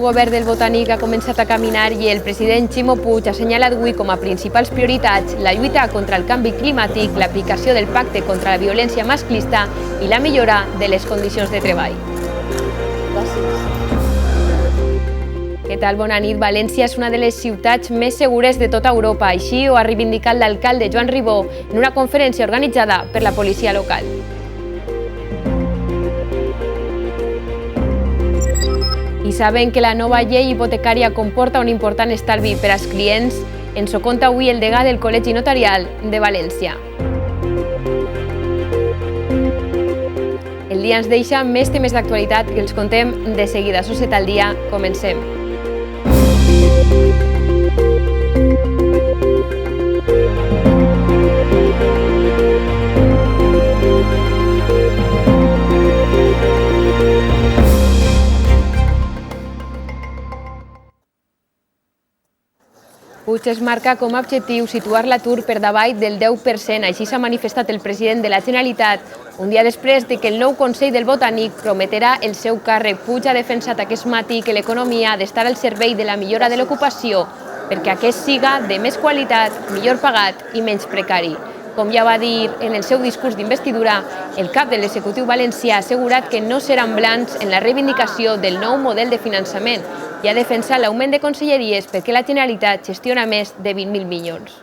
govern del Botànic ha començat a caminar i el president Ximo Puig ha assenyalat avui com a principals prioritats la lluita contra el canvi climàtic, l'aplicació del pacte contra la violència masclista i la millora de les condicions de treball. Què tal? Bona nit. València és una de les ciutats més segures de tota Europa. Així ho ha reivindicat l'alcalde Joan Ribó en una conferència organitzada per la policia local. I saben que la nova llei hipotecària comporta un important estalvi per als clients. Ens ho conta avui el degà del Col·legi Notarial de València. El dia ens deixa més temes d'actualitat que els contem de seguida. Societat al dia, comencem. Puig es marca com a objectiu situar l'atur per davall del 10%. Així s'ha manifestat el president de la Generalitat un dia després de que el nou Consell del Botànic prometerà el seu càrrec. Puig ha defensat aquest matí que l'economia ha d'estar al servei de la millora de l'ocupació perquè aquest siga de més qualitat, millor pagat i menys precari. Com ja va dir en el seu discurs d'investidura, el cap de l'executiu valencià ha assegurat que no seran blancs en la reivindicació del nou model de finançament i ha defensat l'augment de conselleries perquè la Generalitat gestiona més de 20.000 milions.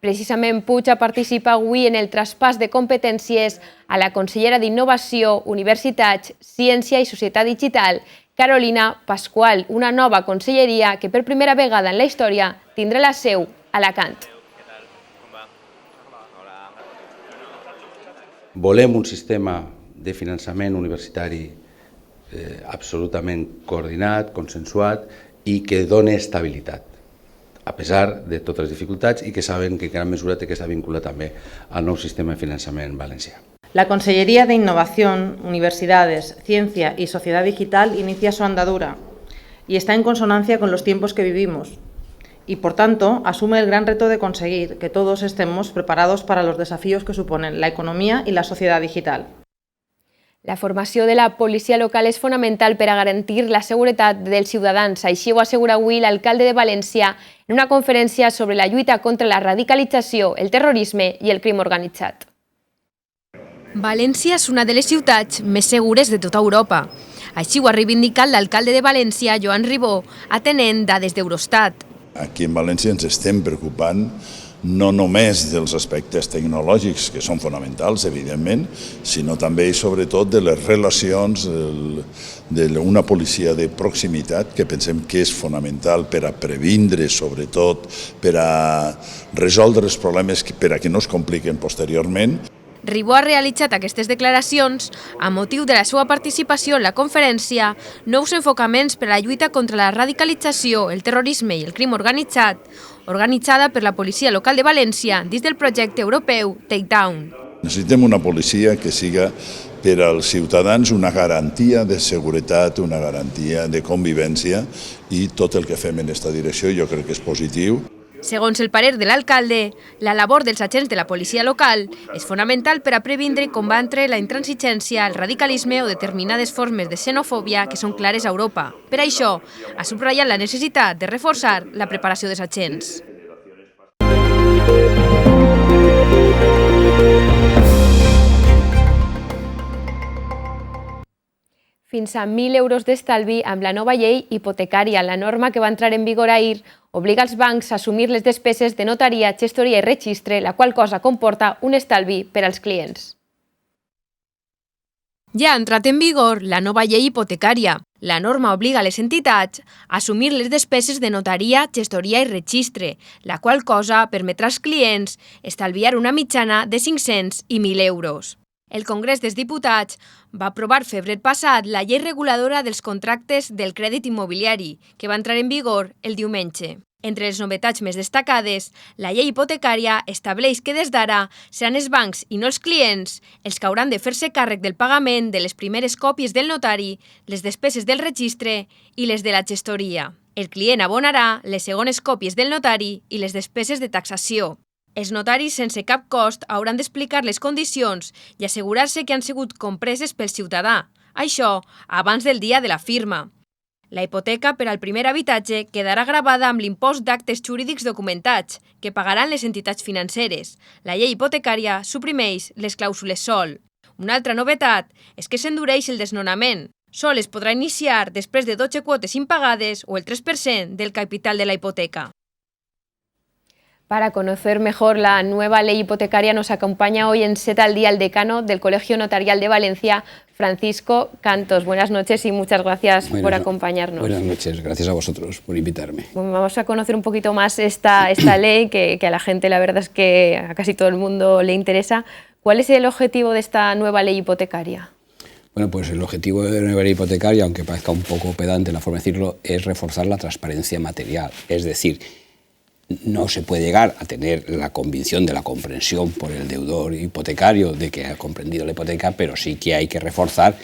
Precisament Puig ha participat avui en el traspàs de competències a la consellera d'Innovació, Universitats, Ciència i Societat Digital, Carolina Pasqual, una nova conselleria que per primera vegada en la història tindrà la seu a Alacant. Volem un sistema de finançament universitari absolutament coordinat, consensuat i que doni estabilitat, a pesar de totes les dificultats i que saben que en gran mesura té que estar vinculat també al nou sistema de finançament valencià. La Consellería de Innovación, Universidades, Ciencia y Sociedad Digital inicia su andadura y está en consonancia con los tiempos que vivimos y, por tanto, asume el gran reto de conseguir que todos estemos preparados para los desafíos que suponen la economía y la sociedad digital. La formació de la policia local és fonamental per a garantir la seguretat dels ciutadans. Així ho assegura avui l'alcalde de València en una conferència sobre la lluita contra la radicalització, el terrorisme i el crim organitzat. València és una de les ciutats més segures de tota Europa. Així ho ha reivindicat l'alcalde de València, Joan Ribó, atenent dades d'Eurostat. Aquí en València ens estem preocupant no només dels aspectes tecnològics, que són fonamentals, evidentment, sinó també i sobretot de les relacions d'una policia de proximitat que pensem que és fonamental per a previndre, sobretot per a resoldre els problemes per a que no es compliquen posteriorment. Ribó ha realitzat aquestes declaracions a motiu de la seva participació en la conferència Nous enfocaments per a la lluita contra la radicalització, el terrorisme i el crim organitzat, organitzada per la Policia Local de València dins del projecte europeu Takedown. Necessitem una policia que siga per als ciutadans una garantia de seguretat, una garantia de convivència i tot el que fem en aquesta direcció jo crec que és positiu. Segons el parer de l'alcalde, la labor dels agents de la policia local és fonamental per a previndre i combatre la intransigència, el radicalisme o determinades formes de xenofòbia que són clares a Europa. Per això, ha subratllat la necessitat de reforçar la preparació dels agents. Fins a 1.000 euros d'estalvi amb la nova llei hipotecària. La norma que va entrar en vigor ahir obliga els bancs a assumir les despeses de notaria, gestoria i registre, la qual cosa comporta un estalvi per als clients. Ja ha entrat en vigor la nova llei hipotecària. La norma obliga les entitats a assumir les despeses de notaria, gestoria i registre, la qual cosa permetrà als clients estalviar una mitjana de 500 i 1.000 euros. El Congrés dels Diputats va aprovar febrer passat la llei reguladora dels contractes del crèdit immobiliari, que va entrar en vigor el diumenge. Entre les novetats més destacades, la llei hipotecària estableix que des d'ara seran els bancs i no els clients els que hauran de fer-se càrrec del pagament de les primeres còpies del notari, les despeses del registre i les de la gestoria. El client abonarà les segones còpies del notari i les despeses de taxació. Els notaris, sense cap cost, hauran d'explicar les condicions i assegurar-se que han sigut compreses pel ciutadà. Això abans del dia de la firma. La hipoteca per al primer habitatge quedarà gravada amb l'impost d'actes jurídics documentats, que pagaran les entitats financeres. La llei hipotecària suprimeix les clàusules sol. Una altra novetat és que s'endureix el desnonament. Sol es podrà iniciar després de 12 quotes impagades o el 3% del capital de la hipoteca. Para conocer mejor la nueva ley hipotecaria nos acompaña hoy en SET al Día el decano del Colegio Notarial de Valencia, Francisco Cantos. Buenas noches y muchas gracias por acompañarnos. Buenas noches, gracias a vosotros por invitarme. Bueno, vamos a conocer un poquito más esta ley que a la gente, la verdad es que a casi todo el mundo le interesa. ¿Cuál es el objetivo de esta nueva ley hipotecaria? Bueno, pues el objetivo de la nueva ley hipotecaria, aunque parezca un poco pedante la forma de decirlo, es reforzar la transparencia material. Es decir, no se puede llegar a tener la convicción de la comprensión por el deudor hipotecario de que ha comprendido la hipoteca, pero sí que hay que reforzar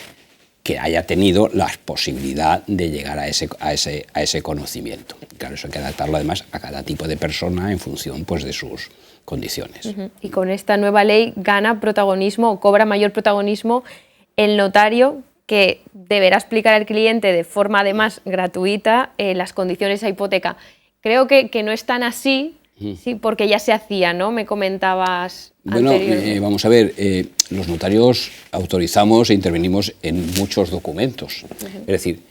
que haya tenido la posibilidad de llegar a ese conocimiento. Claro, eso hay que adaptarlo además a cada tipo de persona en función pues, de sus condiciones. Y con esta nueva ley gana protagonismo o cobra mayor protagonismo el notario, que deberá explicar al cliente de forma además gratuita las condiciones de esa hipoteca. Creo que no es tan así, sí, porque ya se hacía, ¿no? Me comentabas anteriormente. Bueno, vamos a ver, los notarios autorizamos e intervenimos en muchos documentos. Es decir,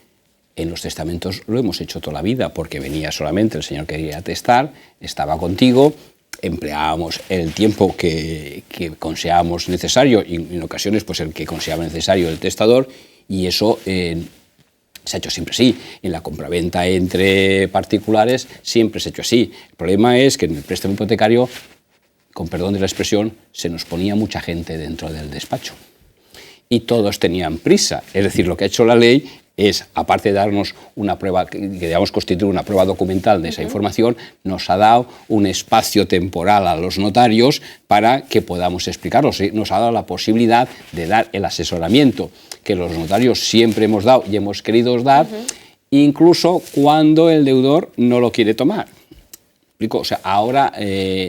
en los testamentos lo hemos hecho toda la vida, porque venía solamente el señor que quería atestar, estaba contigo, empleábamos el tiempo que considerábamos necesario y en ocasiones pues el que consideraba necesario el testador, y eso se ha hecho siempre así. En la compraventa entre particulares siempre se ha hecho así. El problema es que en el préstamo hipotecario, con perdón de la expresión, se nos ponía mucha gente dentro del despacho y todos tenían prisa. Es decir, lo que ha hecho la ley es, aparte de darnos una prueba, que digamos constituir una prueba documental de esa información, nos ha dado un espacio temporal a los notarios para que podamos explicarlo. Nos ha dado la posibilidad de dar el asesoramiento que los notarios siempre hemos dado y hemos querido dar, incluso cuando el deudor no lo quiere tomar. O sea, ahora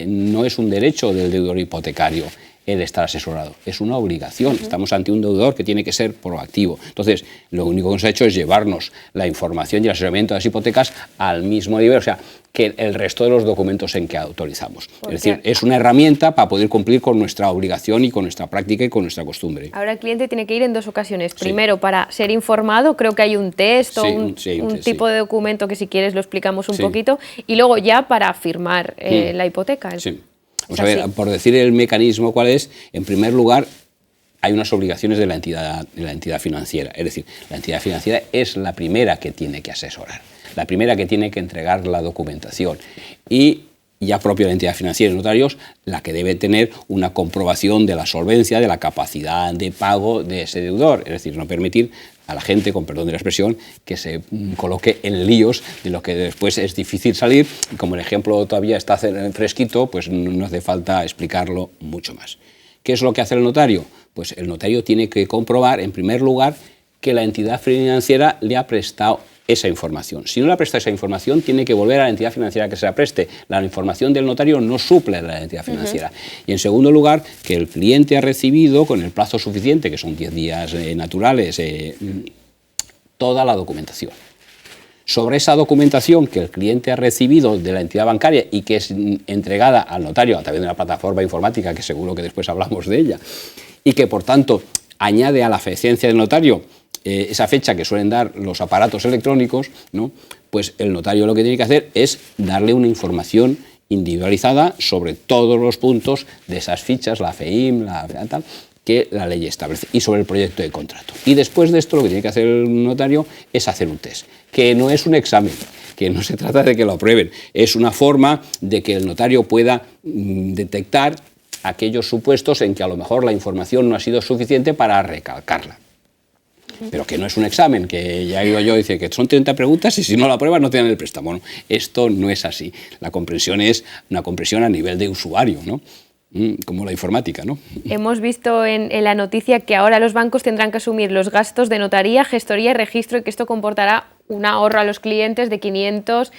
no es un derecho del deudor hipotecario el estar asesorado, es una obligación. Estamos ante un deudor que tiene que ser proactivo. Entonces, lo único que nos ha hecho es llevarnos la información y el asesoramiento de las hipotecas al mismo nivel, o sea, que el resto de los documentos en que autorizamos. Es decir, es una herramienta para poder cumplir con nuestra obligación y con nuestra práctica y con nuestra costumbre. Ahora el cliente tiene que ir en dos ocasiones. Primero, para ser informado, creo que hay un test o un tipo de documento que si quieres lo explicamos un poquito, y luego ya para firmar la hipoteca. Sí. Vamos a ver, por decir el mecanismo cuál es, en primer lugar, hay unas obligaciones de la entidad financiera. Es decir, la entidad financiera es la primera que tiene que asesorar, la primera que tiene que entregar la documentación. Y ya propia la entidad financiera y notarios, la que debe tener una comprobación de la solvencia, de la capacidad de pago de ese deudor. Es decir, no permitir a la gente, con perdón de la expresión, que se coloque en líos de lo que después es difícil salir. Como el ejemplo todavía está fresquito, pues no hace falta explicarlo mucho más. ¿Qué es lo que hace el notario? Pues el notario tiene que comprobar, en primer lugar, que la entidad financiera le ha prestado esa información. Si no le ha prestado esa información, tiene que volver a la entidad financiera que se la preste. La información del notario no suple a la entidad financiera. Y en segundo lugar, que el cliente ha recibido, con el plazo suficiente, que son 10 días naturales, toda la documentación. Sobre esa documentación que el cliente ha recibido de la entidad bancaria y que es entregada al notario a través de una plataforma informática, que seguro que después hablamos de ella, y que por tanto añade a la eficiencia del notario esa fecha que suelen dar los aparatos electrónicos, ¿no? Pues el notario lo que tiene que hacer es darle una información individualizada sobre todos los puntos de esas fichas, la FEIM, tal, que la ley establece, y sobre el proyecto de contrato. Y después de esto lo que tiene que hacer el notario es hacer un test, que no es un examen, que no se trata de que lo aprueben, es una forma de que el notario pueda detectar aquellos supuestos en que a lo mejor la información no ha sido suficiente para recalcarla. Pero que no es un examen, que ya digo yo, dice que son 30 preguntas y si no la apruebas no te dan el préstamo. ¿No? Esto no es así. La comprensión es una comprensión a nivel de usuario, ¿no? Como la informática, ¿no? Hemos visto en la noticia que ahora los bancos tendrán que asumir los gastos de notaría, gestoría y registro, y que esto comportará un ahorro a los clientes de 500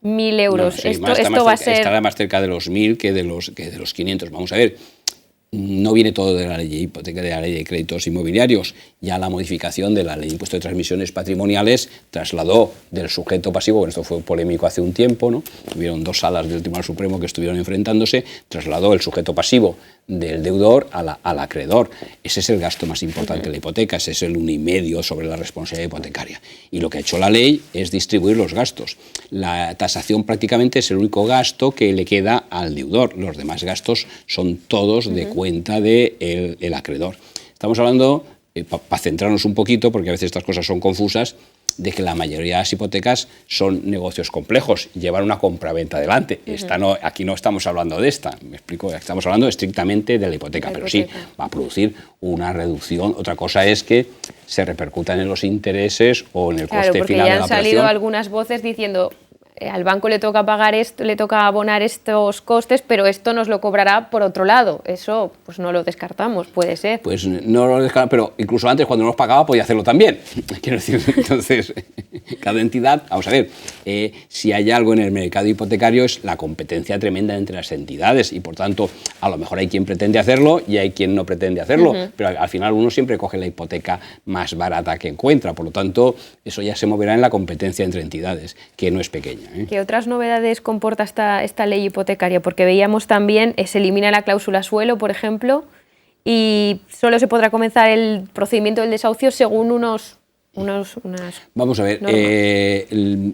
1.000 euros. No, sí, esto va a ser... Estará más cerca de los 1.000 que de los 500. Vamos a ver. No viene todo de la ley de hipoteca, de la ley de créditos inmobiliarios. Ya la modificación de la ley de impuesto de transmisiones patrimoniales trasladó del sujeto pasivo, bueno, esto fue polémico hace un tiempo, ¿no? Hubieron 2 salas del Tribunal Supremo que estuvieron enfrentándose, trasladó el sujeto pasivo del deudor al acreedor. Ese es el gasto más importante de la hipoteca, ese es el 1,5 sobre la responsabilidad hipotecaria. Y lo que ha hecho la ley es distribuir los gastos. La tasación prácticamente es el único gasto que le queda al deudor. Los demás gastos son todos de cuenta del acreedor. Estamos hablando, para centrarnos un poquito, porque a veces estas cosas son confusas, de que la mayoría de las hipotecas son negocios complejos, llevar una compraventa adelante. Aquí no estamos hablando de esta, me explico, estamos hablando estrictamente de la hipoteca, pero sí, va a producir una reducción. Otra cosa es que se repercutan en los intereses o en el coste final de la operación. Claro, porque ya han salido algunas voces diciendo... al banco le toca pagar esto, le toca abonar estos costes, pero esto nos lo cobrará por otro lado. Eso pues no lo descartamos, puede ser. Pues no lo descartamos, pero incluso antes cuando nos pagaba podía hacerlo también. Quiero decir, entonces, cada entidad, vamos a ver, si hay algo en el mercado hipotecario es la competencia tremenda entre las entidades y por tanto a lo mejor hay quien pretende hacerlo y hay quien no pretende hacerlo, pero al final uno siempre coge la hipoteca más barata que encuentra, por lo tanto eso ya se moverá en la competencia entre entidades, que no es pequeña. ¿Qué otras novedades comporta esta ley hipotecaria? Porque veíamos también, se elimina la cláusula suelo, por ejemplo, y solo se podrá comenzar el procedimiento del desahucio según unas... Vamos a ver,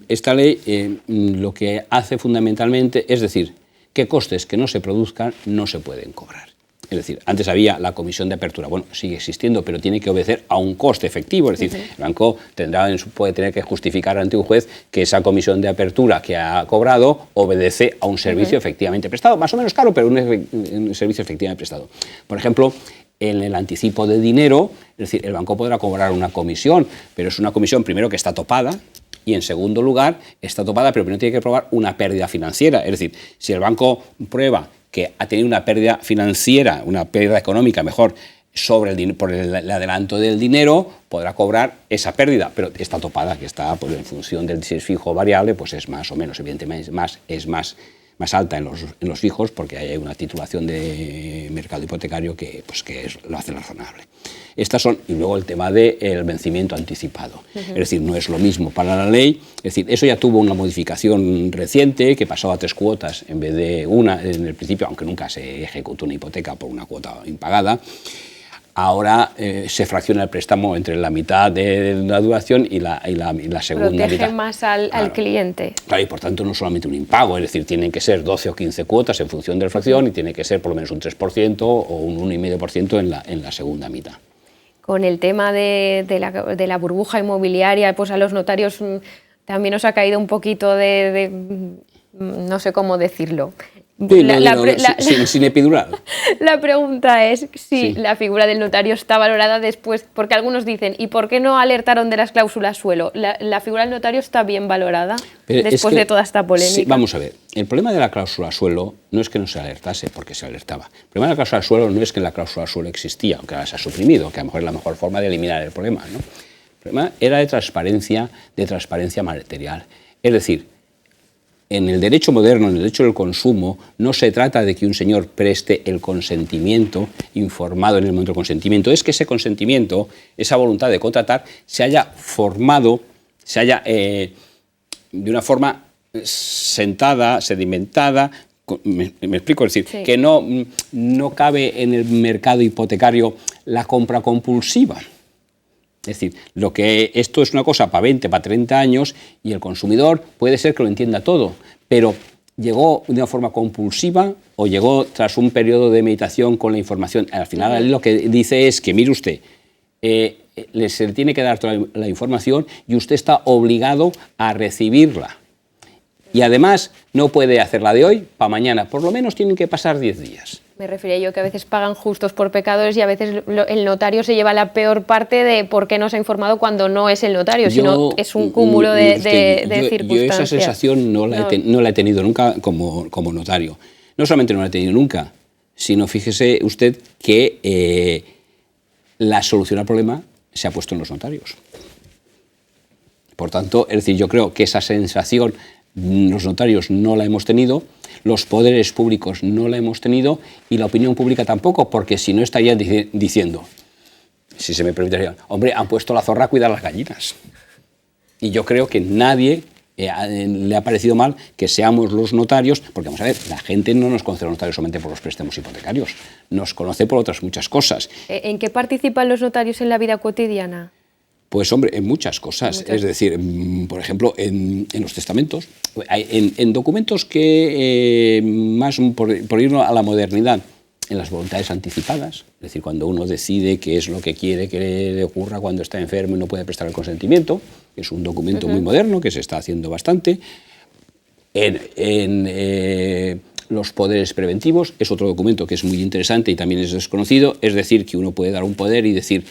esta ley lo que hace fundamentalmente es decir, que costes que no se produzcan no se pueden cobrar. Es decir, antes había la comisión de apertura, bueno, sigue existiendo, pero tiene que obedecer a un coste efectivo, es decir, el banco puede tener que justificar ante un juez que esa comisión de apertura que ha cobrado obedece a un servicio efectivamente prestado, más o menos caro, pero un servicio efectivamente prestado. Por ejemplo, en el anticipo de dinero, es decir, el banco podrá cobrar una comisión, pero es una comisión primero que está topada, y en segundo lugar está topada, pero primero tiene que probar una pérdida financiera, es decir, si el banco prueba que ha tenido una pérdida financiera, una pérdida económica, mejor, por el adelanto del dinero, podrá cobrar esa pérdida, pero está topada, que está pues, en función del si es fijo o variable, pues es más o menos, evidentemente es más alta en los fijos, porque hay una titulación de mercado hipotecario que lo hace razonable. Estas son, y luego el tema del vencimiento anticipado. Es decir, no es lo mismo para la ley, es decir, eso ya tuvo una modificación reciente que pasó a 3 cuotas en vez de una en el principio, aunque nunca se ejecutó una hipoteca por una cuota impagada. Ahora se fracciona el préstamo entre la mitad de la duración y la segunda mitad. Protege más al cliente. Claro, y por tanto no solamente un impago, es decir, tienen que ser 12 o 15 cuotas en función de la fracción y tiene que ser por lo menos un 3% o un 1,5% en la segunda mitad. Con el tema de la burbuja inmobiliaria, pues a los notarios también nos ha caído un poquito no sé cómo decirlo. Sin epidural. La pregunta es si la figura del notario está valorada después, porque algunos dicen, ¿y por qué no alertaron de las cláusulas suelo? ¿La figura del notario está bien valorada después de toda esta polémica? Sí, vamos a ver, el problema de la cláusula suelo no es que no se alertase, porque se alertaba. El problema de la cláusula suelo no es que la cláusula suelo existía, aunque ahora se ha suprimido, que a lo mejor es la mejor forma de eliminar el problema, ¿no? El problema era de transparencia material. Es decir, en el derecho moderno, en el derecho del consumo, no se trata de que un señor preste el consentimiento informado en el momento del consentimiento, es que ese consentimiento, esa voluntad de contratar, se haya formado, de una forma sentada, sedimentada. Me explico, es decir, que no cabe en el mercado hipotecario la compra compulsiva. Es decir, esto es una cosa para 20, para 30 años y el consumidor puede ser que lo entienda todo, pero llegó de una forma compulsiva o llegó tras un periodo de meditación con la información. Al final la ley lo que dice es que, mire usted, se le tiene que dar toda la información y usted está obligado a recibirla. Y además no puede hacerla de hoy para mañana, por lo menos tienen que pasar 10 días. Me refería yo que a veces pagan justos por pecadores y a veces el notario se lleva la peor parte de por qué no se ha informado cuando no es el notario, sino es un cúmulo de circunstancias. Yo esa sensación no la he tenido nunca como notario. No solamente no la he tenido nunca, sino fíjese usted que la solución al problema se ha puesto en los notarios. Por tanto, es decir, yo creo que esa sensación Los notarios no la hemos tenido, los poderes públicos no la hemos tenido y la opinión pública tampoco, porque si no estarían diciendo, si se me permite, hombre, han puesto la zorra a cuidar las gallinas. Y yo creo que nadie le ha parecido mal que seamos los notarios, porque vamos a ver, la gente no nos conoce los notarios solamente por los préstamos hipotecarios, nos conoce por otras muchas cosas. ¿En qué participan los notarios en la vida cotidiana? Pues hombre, en muchas cosas, es decir, por ejemplo, en los testamentos, en documentos que más por ir a la modernidad, en las voluntades anticipadas, es decir, cuando uno decide qué es lo que quiere que le ocurra cuando está enfermo y no puede prestar el consentimiento, es un documento muy moderno que se está haciendo bastante. En los poderes preventivos es otro documento que es muy interesante y también es desconocido, es decir, que uno puede dar un poder y decir,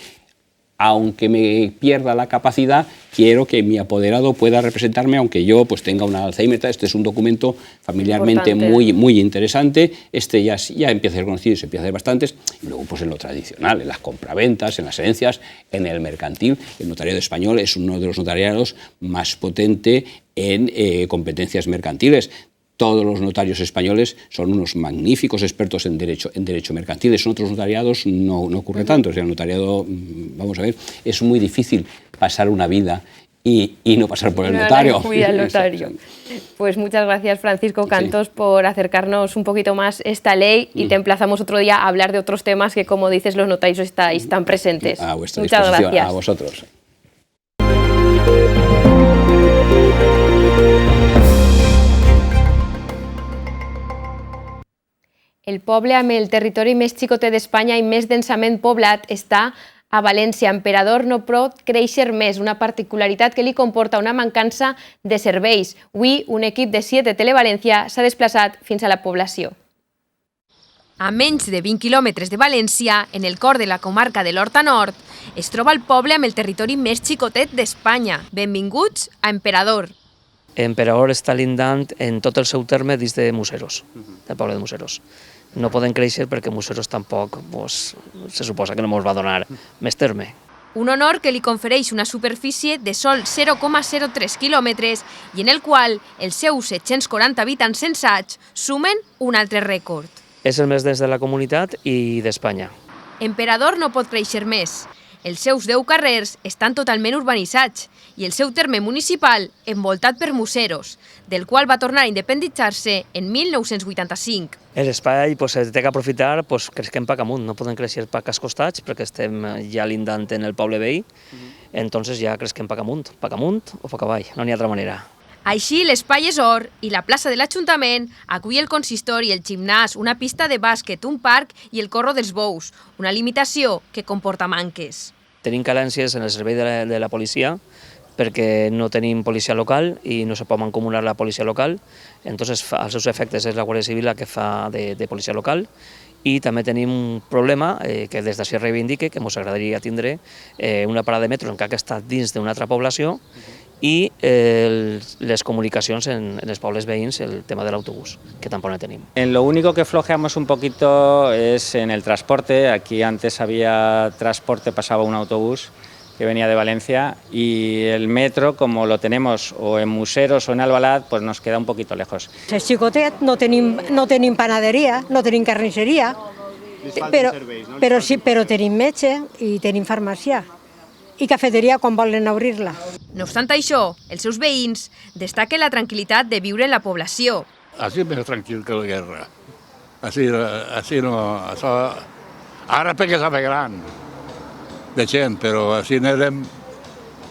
aunque me pierda la capacidad, quiero que mi apoderado pueda representarme, aunque yo pues tenga una Alzheimer. Este es un documento familiarmente muy interesante. Este ya empieza a ser conocido y se empieza a hacer bastantes. Y luego pues en lo tradicional, en las compraventas, en las herencias, en el mercantil. El notariado español es uno de los notariados más potente en competencias mercantiles. Todos los notarios españoles son unos magníficos expertos en derecho mercantil. En otros notariados no ocurre tanto. O sea, el notariado, vamos a ver, es muy difícil pasar una vida y no pasar por el notario. Pues muchas gracias, Francisco Cantos, por acercarnos un poquito más esta ley y te emplazamos otro día a hablar de otros temas que, como dices, los notarios estáis tan presentes. A vuestra muchas disposición. gracias. A vosotros. El poble amb el territori més xicotet d'Espanya i més densament poblat està a València. Emperador no pot créixer més, una particularitat que li comporta una mancança de serveis. Avui, un equip de 7 de Televalència s'ha desplaçat fins a la població. A menys de 20 quilòmetres de València, en el cor de la comarca de l'Horta Nord, es troba el poble amb el territori més xicotet d'Espanya. Benvinguts a Emperador. Emperador està lindant en tot el seu terme dins de Museros, del poble de Museros. No poden créixer perquè Museros tampoc se suposa que no ens va donar més terme. Un honor que li confereix una superfície de sol 0,03 quilòmetres i en el qual els seus 740 habitants censats sumen un altre rècord. És el més dens de la comunitat i d'Espanya. Emperador no pot créixer més. Els seus 10 carrers estan totalment urbanitzats i el seu terme municipal envoltat per Museros, del qual va tornar a independitzar-se en 1985. L'espai se té que aprofitar, creixem cap amunt, no poden créixer cap als costats perquè estem ja lindant en el poble veí, entonces ja creixem cap amunt o cap avall, no n'hi ha altra manera. Així, l'espai és or i la plaça de l'Ajuntament acull el consistori, el gimnàs, una pista de bàsquet, un parc i el corro dels bous, una limitació que comporta manques. Tenim carències en el servei de la policia perquè no tenim policia local i no se pot mancomunar la policia local, entonces als seus efectes és la Guàrdia Civil la que fa de policia local. I també tenim un problema que des d'ací reivindique, que ens agradaria tindre una parada de metro encara que està dins d'una altra població i les comunicacions en els pobles veïns, el tema de l'autobús, que tampoc no tenim. Lo único que flojeamos un poquito es en el transporte. Aquí antes había transporte, pasaba un autobús que venía de Valencia y el metro, como lo tenemos o en Museros o en Albalat, pues nos queda un poquito lejos. És xicotet, no tenim panaderia, no tenim carnisseria, però tenim metge i tenim farmàcia i cafeteria quan volen obrir-la. No obstant això, els seus veïns destaquen la tranquil·litat de viure en la població. Así es más tranquil que la guerra. Así no... Ara perquè s'ha fet gran de gent, però així n'érem...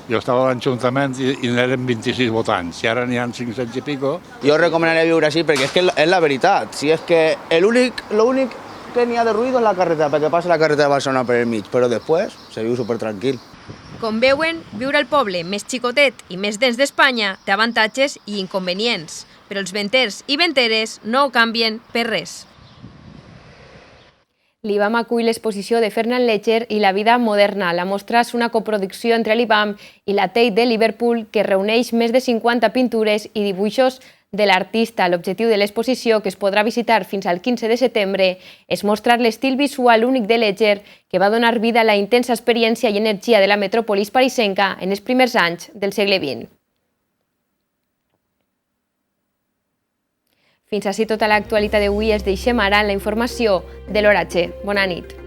Jo estava a l'Ajuntament i n'érem 26 votants, i ara n'hi ha 500 i pico. Jo recomanaria viure així perquè és que és la veritat. Si és que l'únic que n'hi ha de ruïdo és la carretera, perquè passa la carretera de Barcelona per el mig, però després se viu supertranquil. Com veuen, viure al poble més xicotet i més dens d'Espanya té avantatges i inconvenients, però els venters i venteres no ho canvien per res. L'IBAM acull l'exposició de Fernand Léger i la vida moderna. La mostra és una coproducció entre l'IBAM i la Tate de Liverpool que reuneix més de 50 pintures i dibuixos de l'artista. L'objectiu de l'exposició, que es podrà visitar fins al 15 de setembre, és mostrar l'estil visual únic de Léger que va donar vida a la intensa experiència i energia de la metròpolis parisenca en els primers anys del segle XX. Fins així tota l'actualitat d'avui. Es deixem ara en la informació de l'Hora G. Bona nit.